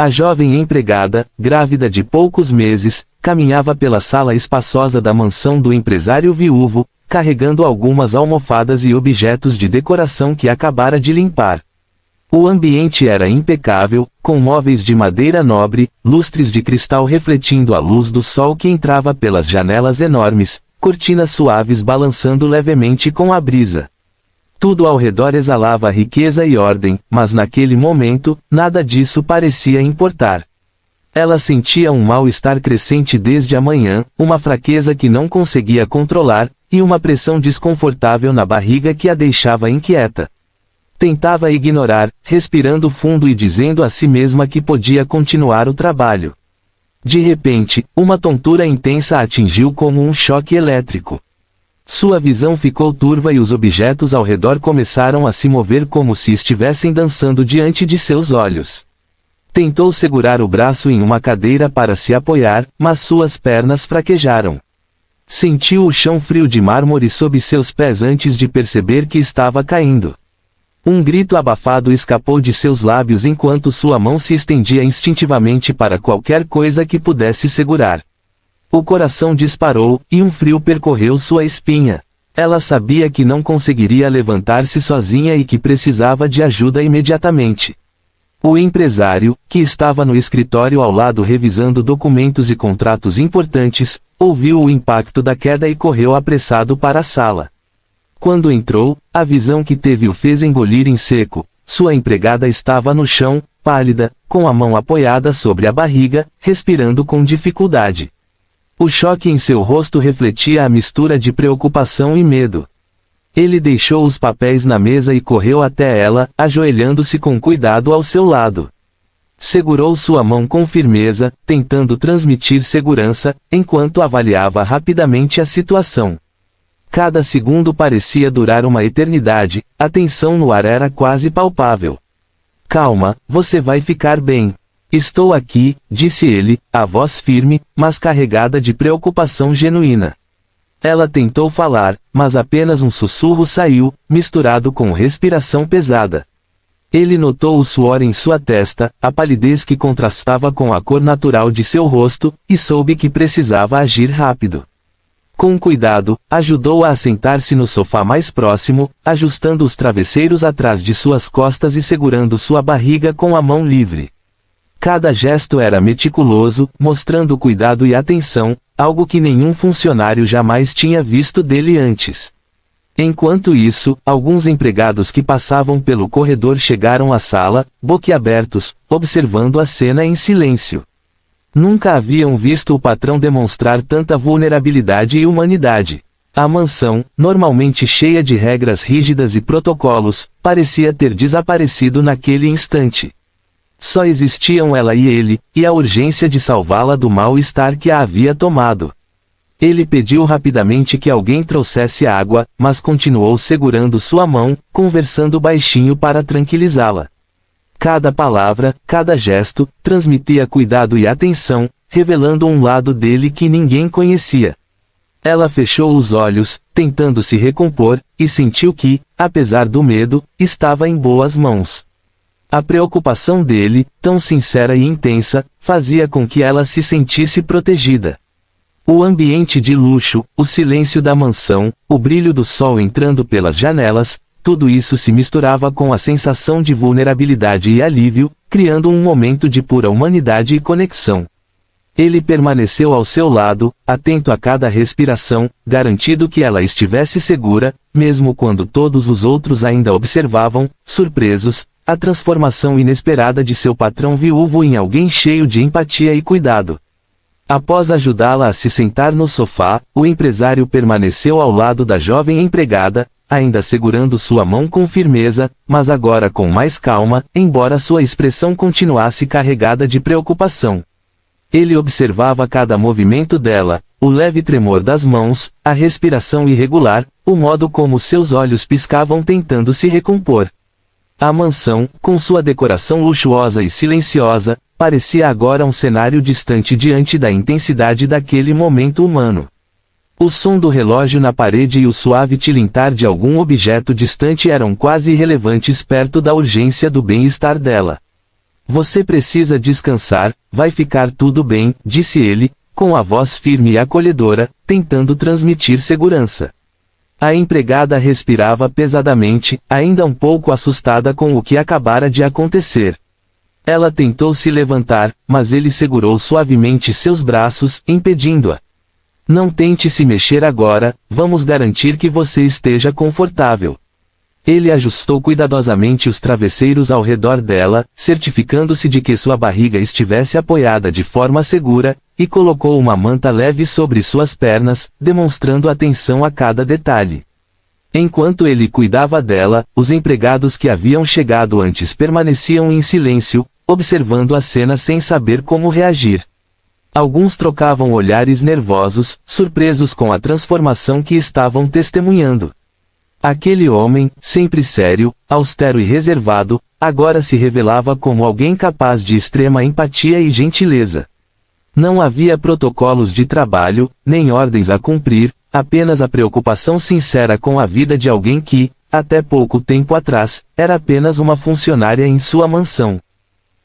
A jovem empregada, grávida de poucos meses, caminhava pela sala espaçosa da mansão do empresário viúvo, carregando algumas almofadas e objetos de decoração que acabara de limpar. O ambiente era impecável, com móveis de madeira nobre, lustres de cristal refletindo a luz do sol que entrava pelas janelas enormes, cortinas suaves balançando levemente com a brisa. Tudo ao redor exalava riqueza e ordem, mas naquele momento, nada disso parecia importar. Ela sentia um mal-estar crescente desde a manhã, uma fraqueza que não conseguia controlar, e uma pressão desconfortável na barriga que a deixava inquieta. Tentava ignorar, respirando fundo e dizendo a si mesma que podia continuar o trabalho. De repente, uma tontura intensa a atingiu como um choque elétrico. Sua visão ficou turva e os objetos ao redor começaram a se mover como se estivessem dançando diante de seus olhos. Tentou segurar o braço em uma cadeira para se apoiar, mas suas pernas fraquejaram. Sentiu o chão frio de mármore sob seus pés antes de perceber que estava caindo. Um grito abafado escapou de seus lábios enquanto sua mão se estendia instintivamente para qualquer coisa que pudesse segurar. O coração disparou, e um frio percorreu sua espinha. Ela sabia que não conseguiria levantar-se sozinha e que precisava de ajuda imediatamente. O empresário, que estava no escritório ao lado revisando documentos e contratos importantes, ouviu o impacto da queda e correu apressado para a sala. Quando entrou, a visão que teve o fez engolir em seco. Sua empregada estava no chão, pálida, com a mão apoiada sobre a barriga, respirando com dificuldade. O choque em seu rosto refletia a mistura de preocupação e medo. Ele deixou os papéis na mesa e correu até ela, ajoelhando-se com cuidado ao seu lado. Segurou sua mão com firmeza, tentando transmitir segurança, enquanto avaliava rapidamente a situação. Cada segundo parecia durar uma eternidade, a tensão no ar era quase palpável. Calma, você vai ficar bem. Estou aqui, disse ele, a voz firme, mas carregada de preocupação genuína. Ela tentou falar, mas apenas um sussurro saiu, misturado com respiração pesada. Ele notou o suor em sua testa, a palidez que contrastava com a cor natural de seu rosto, e soube que precisava agir rápido. Com cuidado, ajudou-a a sentar-se no sofá mais próximo, ajustando os travesseiros atrás de suas costas e segurando sua barriga com a mão livre. Cada gesto era meticuloso, mostrando cuidado e atenção, algo que nenhum funcionário jamais tinha visto dele antes. Enquanto isso, alguns empregados que passavam pelo corredor chegaram à sala, boquiabertos, observando a cena em silêncio. Nunca haviam visto o patrão demonstrar tanta vulnerabilidade e humanidade. A mansão, normalmente cheia de regras rígidas e protocolos, parecia ter desaparecido naquele instante. Só existiam ela e ele, e a urgência de salvá-la do mal-estar que a havia tomado. Ele pediu rapidamente que alguém trouxesse água, mas continuou segurando sua mão, conversando baixinho para tranquilizá-la. Cada palavra, cada gesto, transmitia cuidado e atenção, revelando um lado dele que ninguém conhecia. Ela fechou os olhos, tentando se recompor, e sentiu que, apesar do medo, estava em boas mãos. A preocupação dele, tão sincera e intensa, fazia com que ela se sentisse protegida. O ambiente de luxo, o silêncio da mansão, o brilho do sol entrando pelas janelas, tudo isso se misturava com a sensação de vulnerabilidade e alívio, criando um momento de pura humanidade e conexão. Ele permaneceu ao seu lado, atento a cada respiração, garantindo que ela estivesse segura, mesmo quando todos os outros ainda observavam, surpresos, a transformação inesperada de seu patrão viúvo em alguém cheio de empatia e cuidado. Após ajudá-la a se sentar no sofá, o empresário permaneceu ao lado da jovem empregada, ainda segurando sua mão com firmeza, mas agora com mais calma, embora sua expressão continuasse carregada de preocupação. Ele observava cada movimento dela, o leve tremor das mãos, a respiração irregular, o modo como seus olhos piscavam tentando se recompor. A mansão, com sua decoração luxuosa e silenciosa, parecia agora um cenário distante diante da intensidade daquele momento humano. O som do relógio na parede e o suave tilintar de algum objeto distante eram quase irrelevantes perto da urgência do bem-estar dela. Você precisa descansar, vai ficar tudo bem, disse ele, com a voz firme e acolhedora, tentando transmitir segurança. A empregada respirava pesadamente, ainda um pouco assustada com o que acabara de acontecer. Ela tentou se levantar, mas ele segurou suavemente seus braços, impedindo-a. Não tente se mexer agora, vamos garantir que você esteja confortável. Ele ajustou cuidadosamente os travesseiros ao redor dela, certificando-se de que sua barriga estivesse apoiada de forma segura, e colocou uma manta leve sobre suas pernas, demonstrando atenção a cada detalhe. Enquanto ele cuidava dela, os empregados que haviam chegado antes permaneciam em silêncio, observando a cena sem saber como reagir. Alguns trocavam olhares nervosos, surpresos com a transformação que estavam testemunhando. Aquele homem, sempre sério, austero e reservado, agora se revelava como alguém capaz de extrema empatia e gentileza. Não havia protocolos de trabalho, nem ordens a cumprir, apenas a preocupação sincera com a vida de alguém que, até pouco tempo atrás, era apenas uma funcionária em sua mansão.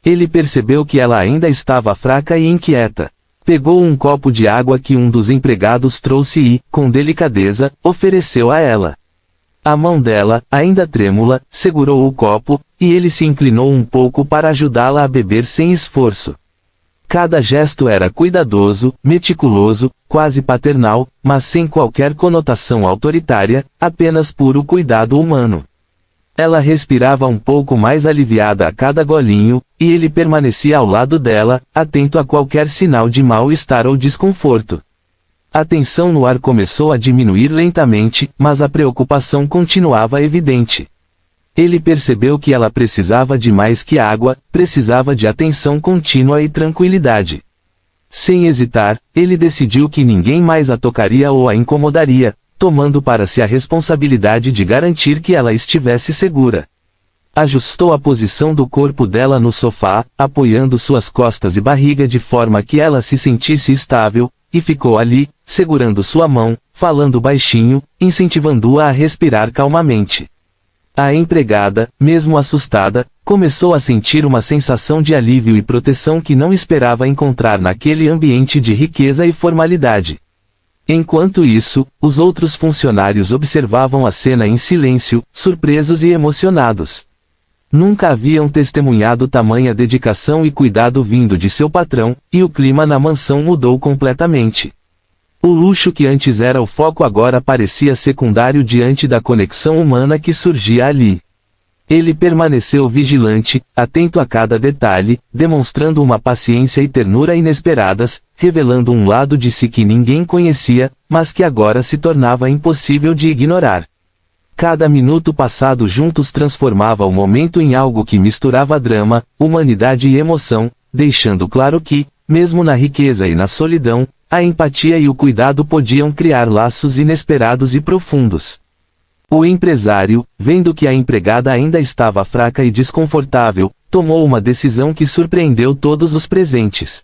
Ele percebeu que ela ainda estava fraca e inquieta. Pegou um copo de água que um dos empregados trouxe e, com delicadeza, ofereceu a ela. A mão dela, ainda trêmula, segurou o copo, e ele se inclinou um pouco para ajudá-la a beber sem esforço. Cada gesto era cuidadoso, meticuloso, quase paternal, mas sem qualquer conotação autoritária, apenas puro cuidado humano. Ela respirava um pouco mais aliviada a cada golinho, e ele permanecia ao lado dela, atento a qualquer sinal de mal-estar ou desconforto. A tensão no ar começou a diminuir lentamente, mas a preocupação continuava evidente. Ele percebeu que ela precisava de mais que água, precisava de atenção contínua e tranquilidade. Sem hesitar, ele decidiu que ninguém mais a tocaria ou a incomodaria, tomando para si a responsabilidade de garantir que ela estivesse segura. Ajustou a posição do corpo dela no sofá, apoiando suas costas e barriga de forma que ela se sentisse estável, e ficou ali, segurando sua mão, falando baixinho, incentivando-a a respirar calmamente. A empregada, mesmo assustada, começou a sentir uma sensação de alívio e proteção que não esperava encontrar naquele ambiente de riqueza e formalidade. Enquanto isso, os outros funcionários observavam a cena em silêncio, surpresos e emocionados. Nunca haviam testemunhado tamanha dedicação e cuidado vindo de seu patrão, e o clima na mansão mudou completamente. O luxo que antes era o foco agora parecia secundário diante da conexão humana que surgia ali. Ele permaneceu vigilante, atento a cada detalhe, demonstrando uma paciência e ternura inesperadas, revelando um lado de si que ninguém conhecia, mas que agora se tornava impossível de ignorar. Cada minuto passado juntos transformava o momento em algo que misturava drama, humanidade e emoção, deixando claro que, mesmo na riqueza e na solidão, a empatia e o cuidado podiam criar laços inesperados e profundos. O empresário, vendo que a empregada ainda estava fraca e desconfortável, tomou uma decisão que surpreendeu todos os presentes.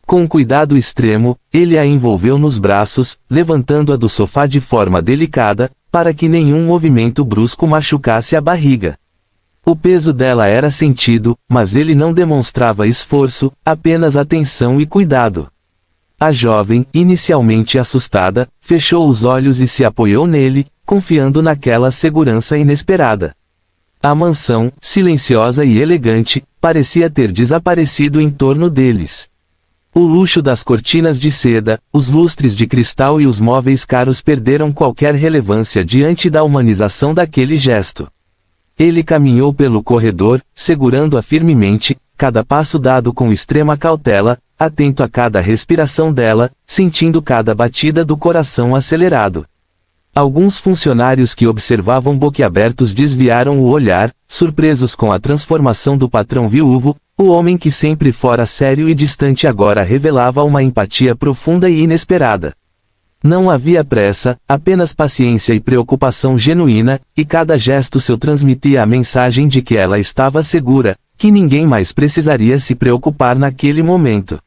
Com cuidado extremo, ele a envolveu nos braços, levantando-a do sofá de forma delicada, para que nenhum movimento brusco machucasse a barriga. O peso dela era sentido, mas ele não demonstrava esforço, apenas atenção e cuidado. A jovem, inicialmente assustada, fechou os olhos e se apoiou nele, confiando naquela segurança inesperada. A mansão, silenciosa e elegante, parecia ter desaparecido em torno deles. O luxo das cortinas de seda, os lustres de cristal e os móveis caros perderam qualquer relevância diante da humanização daquele gesto. Ele caminhou pelo corredor, segurando-a firmemente, cada passo dado com extrema cautela, atento a cada respiração dela, sentindo cada batida do coração acelerado. Alguns funcionários que observavam boquiabertos desviaram o olhar, surpresos com a transformação do patrão viúvo, o homem que sempre fora sério e distante agora revelava uma empatia profunda e inesperada. Não havia pressa, apenas paciência e preocupação genuína, e cada gesto seu transmitia a mensagem de que ela estava segura, que ninguém mais precisaria se preocupar naquele momento.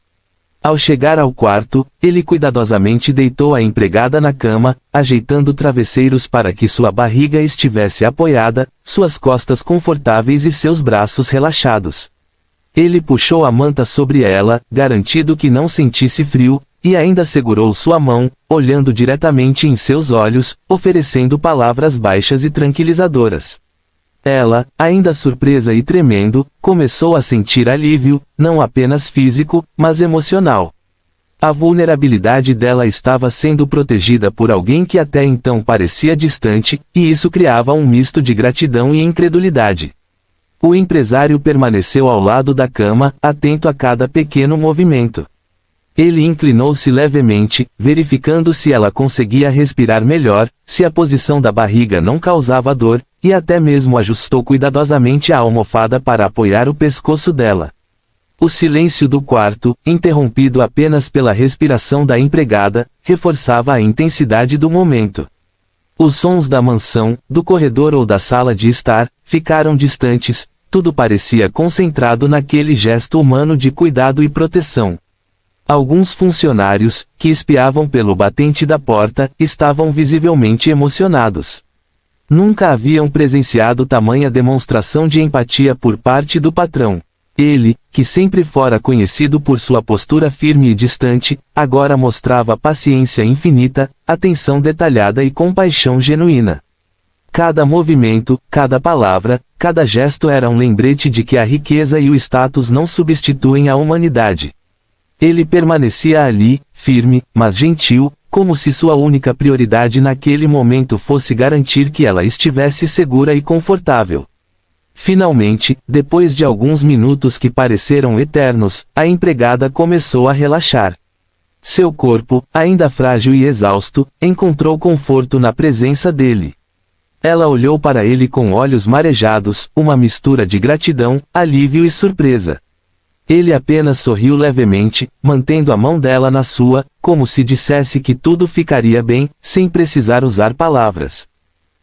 Ao chegar ao quarto, ele cuidadosamente deitou a empregada na cama, ajeitando travesseiros para que sua barriga estivesse apoiada, suas costas confortáveis e seus braços relaxados. Ele puxou a manta sobre ela, garantindo que não sentisse frio, e ainda segurou sua mão, olhando diretamente em seus olhos, oferecendo palavras baixas e tranquilizadoras. Ela, ainda surpresa e tremendo, começou a sentir alívio, não apenas físico, mas emocional. A vulnerabilidade dela estava sendo protegida por alguém que até então parecia distante, e isso criava um misto de gratidão e incredulidade. O empresário permaneceu ao lado da cama, atento a cada pequeno movimento. Ele inclinou-se levemente, verificando se ela conseguia respirar melhor, se a posição da barriga não causava dor, e até mesmo ajustou cuidadosamente a almofada para apoiar o pescoço dela. O silêncio do quarto, interrompido apenas pela respiração da empregada, reforçava a intensidade do momento. Os sons da mansão, do corredor ou da sala de estar, ficaram distantes, tudo parecia concentrado naquele gesto humano de cuidado e proteção. Alguns funcionários, que espiavam pelo batente da porta, estavam visivelmente emocionados. Nunca haviam presenciado tamanha demonstração de empatia por parte do patrão. Ele, que sempre fora conhecido por sua postura firme e distante, agora mostrava paciência infinita, atenção detalhada e compaixão genuína. Cada movimento, cada palavra, cada gesto era um lembrete de que a riqueza e o status não substituem a humanidade. Ele permanecia ali, firme, mas gentil, como se sua única prioridade naquele momento fosse garantir que ela estivesse segura e confortável. Finalmente, depois de alguns minutos que pareceram eternos, a empregada começou a relaxar. Seu corpo, ainda frágil e exausto, encontrou conforto na presença dele. Ela olhou para ele com olhos marejados, uma mistura de gratidão, alívio e surpresa. Ele apenas sorriu levemente, mantendo a mão dela na sua, como se dissesse que tudo ficaria bem, sem precisar usar palavras.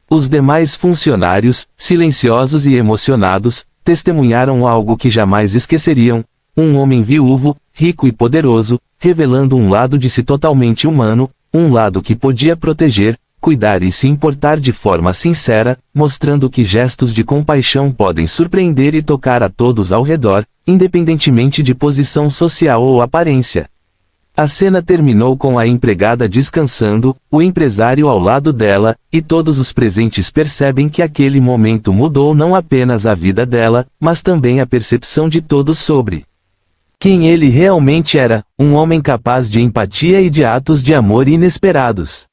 Os demais funcionários, silenciosos e emocionados, testemunharam algo que jamais esqueceriam: um homem viúvo, rico e poderoso, revelando um lado de si totalmente humano, um lado que podia proteger, cuidar e se importar de forma sincera, mostrando que gestos de compaixão podem surpreender e tocar a todos ao redor, independentemente de posição social ou aparência. A cena terminou com a empregada descansando, o empresário ao lado dela, e todos os presentes percebem que aquele momento mudou não apenas a vida dela, mas também a percepção de todos sobre quem ele realmente era, um homem capaz de empatia e de atos de amor inesperados.